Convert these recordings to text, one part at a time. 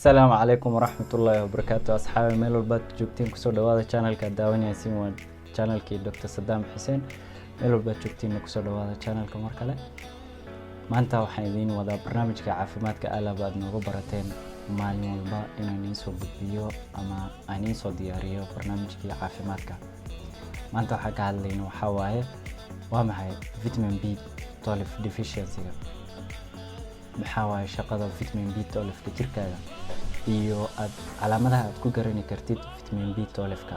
السلام عليكم ورحمة الله وبركاته أصحابي ميل والبات جوجتين كسو دوادا channelka daawanaysiin waa channelkii Dr. Saddam Hussein meel walba joogtiin kusoo dhawaada channelka mar kale maanta waxaan idiin wadaa barnaamijka caafimaadka alaab aad nooga barateen maalin walba inaan idin soo gudbiyo ama aan idin soo diyaariyo barnaamijkii caafimaadka maanta waxaan ka hadlaynaa waxa waaye waa maxay vitamin B12 deficiency maxaa waaye shaqada vitamin B12 ka jirkaaga iyo calaamadaha aad ku garan kartid vitamin B12 ka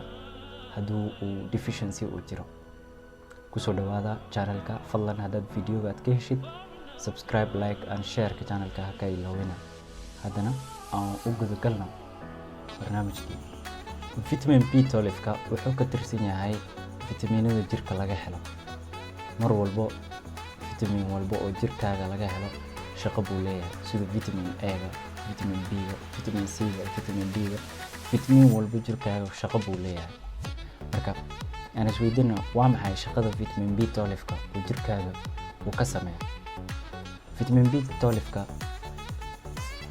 haduu uu deficiency u jiro kusoo dhawaada channelka fadlan hadaad videoga aad ka heshid subscribe like and share ka channelka ka ilaawina hadana aan u guda galno barnaamijkii vitamin B12 ka wuxuu ka tirsan yahay vitaminada jirka laga helo mar walbo vitamin walbo oo jirkaaga laga helo shaqo buu leeyahay sida vitamin A ga vitamin B ga vitamin C ga vitamin D ga vitamin walbo jirkaaga shaqo buu leeyahay marka أنا سويدنا وامحي شقة فيتامين بي 12 كا وجركاga وكسمه فيتامين بي 12 كا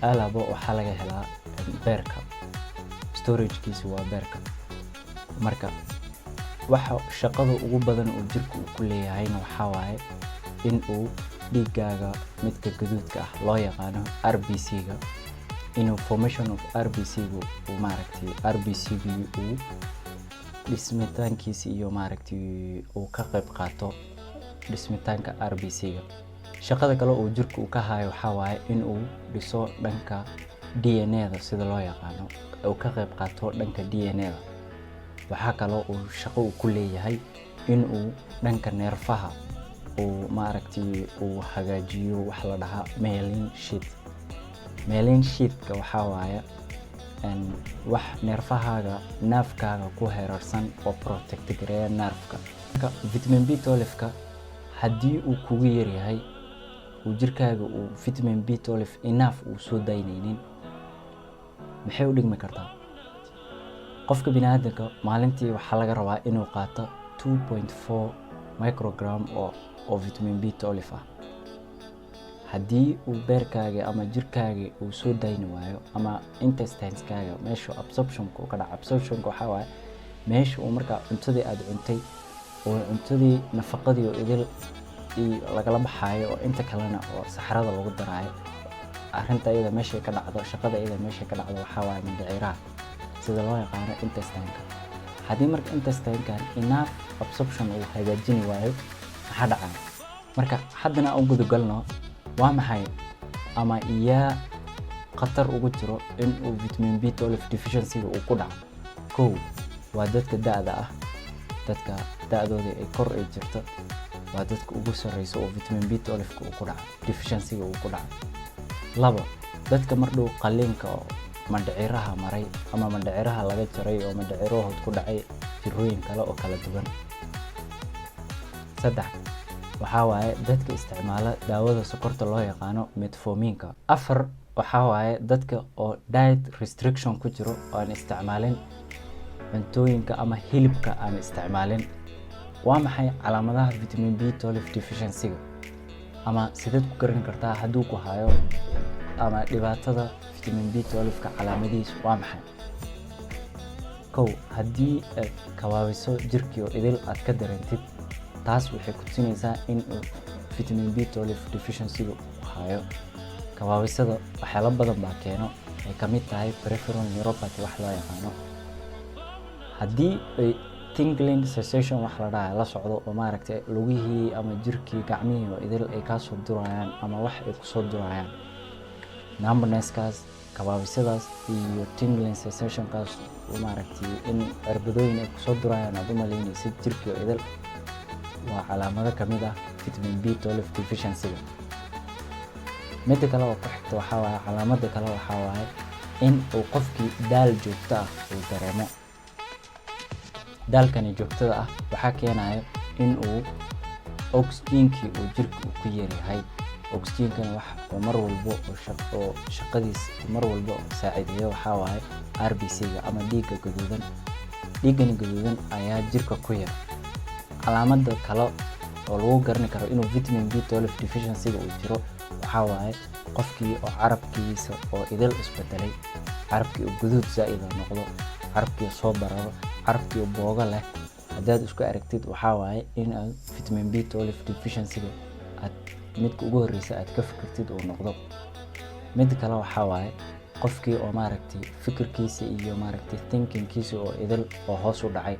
alaabo waxa laga helaa beerka storage kiisu waa beerka marka waxa shaqada ugu badan oo jirku ku leeyahay waxa waaye in uu dhiigaaga midka gaduudka ah loo yaqaano RBC ga inuu formation of RBC gu maaragtay RBC gu dhismitaankiisa iyo maaragtay uu ka qayb qaato dhismitaanka RBC ga shaqada kale oo jirku uu ka hayo waxa waaye in uu dhiso dhanka DNA da sida loo yaqaano uu ka qayb qaato dhanka DNA da waxa kale oo shaqo uu ku leeyahay in uu dhanka neerfaha uu maaragtay uu hagaajiyo wax la dhahaa myelin sheath ka waxa waaye wax neerfahaaga nerfkaaga ku heerarsan oo protect gareeya nerfka vitamin B12 ka hadii uu kugu yar yahay uu jirkaaga uu vitamin B12 enough uu soo daynaynin maxay u dhigmi kartaa qofka bini'aadamka maalintii waxa laga rabaa inuu qaato 2.4 microgram oo vitamin B12 ah hadii uu beerkaaga ama jirkaaga uu soo dayn waayo ama intestineskaaga meesha absorption-ku ka dhaca absorption-ku waxa waaye meesha uu marka cuntadii aad cuntay oo cuntadii nafaqadii oo idil laga baxayo oo inta kalena oo saxarada lagu daraayo arinta iyada meesha ka dhacdo shaqada iyada meesha ka dhacdo waxa waaye mindhiciraha sida loo yaqaan intestineka hadii marka intestineka enough absorption uu hagaajin waayo waxa dhacay marka haddana aan gudu galno waa maxay ama iya khatar ugu jiro in uu vitamin B12 deficiency uu ku dhaco waa dadka da'da ah dadka da'dooda ay kor ay jirto waa dadka ugu sareyso oo vitamin B12 uu ku dhaco deficiency uu ku dhaco labo dadka mardhow qaliinka oo mandhiciraha maray ama mandhiciraha laga jaray oo mandhicirood ku dhacay jirooyin kale oo kala duwan saddex waxa waaye dadka isticmaala daawada sokorta loo yaqaano metforminka afar waxa waaye dadka oo diet restriction ku jiro oo aan isticmaalin cuntooyinka ama hilibka aan isticmaalin waa maxay calaamadaha vitamin B12 deficiency ama sidaad ku garan kartaa haduu ku hayo ama dhibaatada vitamin B12 ka calaamadihiisu waa maxay hadii kawaabiso jirkiyo idil aad ka dareentid taas waxay ku tusinaysaa in vitamin B12 deficiency uu hayo kawaabisada waxyaalo badan baa keeno ay kamid tahay peripheral neuropathy wax loo yaqaano hadii ay tingling sensation wax la dhahay la socdo oo maaragtay lugihii ama jirkii gacmihii oo idil ay ka soo durayaan ama wax ay ku soo durayaan numbness-kaas kawaabisadaas iyo tingling sensation kaas oo maaragtay in cirbadooyin ay ku soo durayaan aad u malaynaysid jirkii oo idil waa calaamado kamid ah vitamin B12 deficiency mid kale oo ku xigta waxa waaye calaamada kale waxa waaye in uu qofkii daal joogto ah uu dareemo daalkani joogtada ah waxa keenaya in uu oxygen-kii uu jirka ku yaryahay oxygen-kan wax oo mar walbo oo shaqadiis mar walbo saacideeyo waxa waaye RBC ga ama dhiigga gaduudan dhiiggan gaduudan ayaa jirka ku yar calaamada kale oo lagu garan karo inuu vitamin B12 deficiency uu jiro waxa waaye qofkii oo carabkiisa oo idil isbedelay carabkii oo guduud zaa'id noqdo, carabkii soo bararo, carabkii booga leh haddaad isku aragtid waxaa waaye in aad vitamin B12 deficiency aad midka ugu horreysa aad ka fikirtid uu noqdo. mid kale waxaa waaye qofkii oo maaragtay fikirkiisa iyo maaragtay thinkingkiisa oo idil oo hoos u dhacay.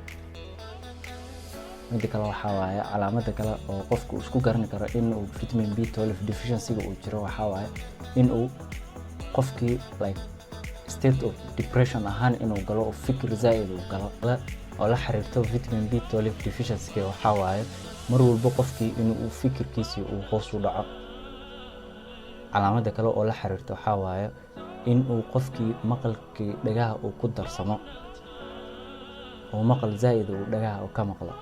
mid kale waxaa waaye calaamada kale oo qofku isku garan karo in uu vitamin B12 deficiency uu jiro waxaa waaye in uu qofkii like state of depression ahaan inuu galo oo fikir zaa'id uu galo oo la xiriirto vitamin B12 deficiency waxaa waaye mar walba qofkii inuu fikirkiisa uu hoos u dhaco. calaamada kale oo la xiriirto waxaa waaye in uu qofkii maqalkii dhagaha uu ku darsamo oo maqal zaa'id uu dhagaha ka maqlo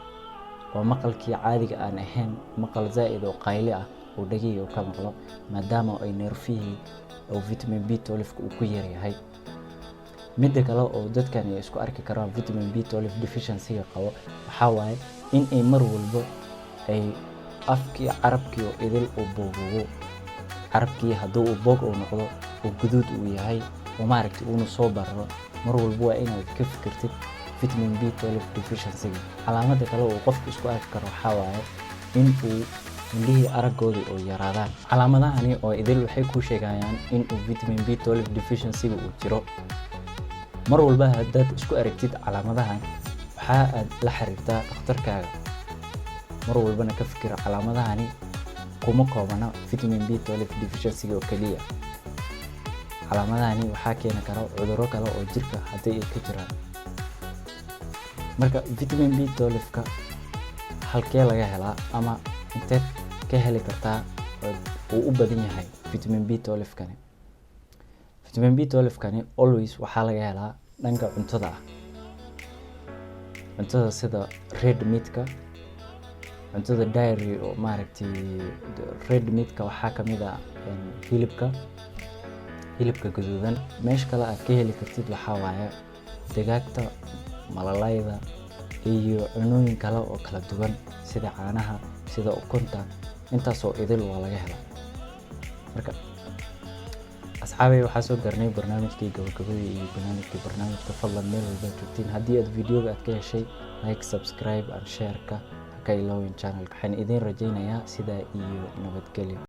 oo maqalkii caadiga aan ahayn maqal zaa'id oo qayli ah oo dhagiga ka maqlo maadaama ay nerfihii oo vitamin B12 uu ku yar yahay. mid kale oo dadkan ay isku arki karaan vitamin B12 deficiency qabo waxaa waaye in ay mar walba ay afkii carabkii oo idil u boogo, carabkii hadduu uu boog uu noqdo oo guduud uu yahay oo maaragtay uu soo bararo mar walba waa inaad ka fikirtid vitamin B12 deficiency. calaamada kale oo qofku isku arki karo waxaa waaye in uu indhihii araggooda oo yaraadaan. calaamadahani oo idil waxay ku sheegayaan in uu vitamin B12 deficiency uu jiro. mar walba haddaad isku aragtid calaamadahan waxaa aad la xiriirtaa dhakhtarkaaga. mar walbana ka fikir calaamadahani kuma koobana vitamin B12 deficiency oo kaliya. calaamadahani waxaa keeni kara cudurro kale oo jirka haddii ay ka jiraan. marka vitamin B12 ka halkee laga helaa ama inteed ka heli kartaa oo u badan yahay vitamin B12 kani? vitamin B12 kani always waxaa laga helaa dhanka cuntada ah. cuntada sida red meat-ka, cuntada dairy oo maaragtay red meat-ka waxaa ka mid ah hilibka gaduudan. meesha kale aad ka heli kartid waxaa waaye digaagta, malalayda iyo cunooyin kale oo kala duwan sida caanaha, sida ukunta, intaasoo idil waa laga helaa. marka asxaabay waxaa soo garnay barnaamijkii gabagabada iyo barnaamijka fadlan meel walba joogtiin. haddii aad videoga aad ka heshay like, subscribe and share-ka ha ka ilaawin channelka. waxaan idin rajaynayaa sidaa iyo nabadgelyo.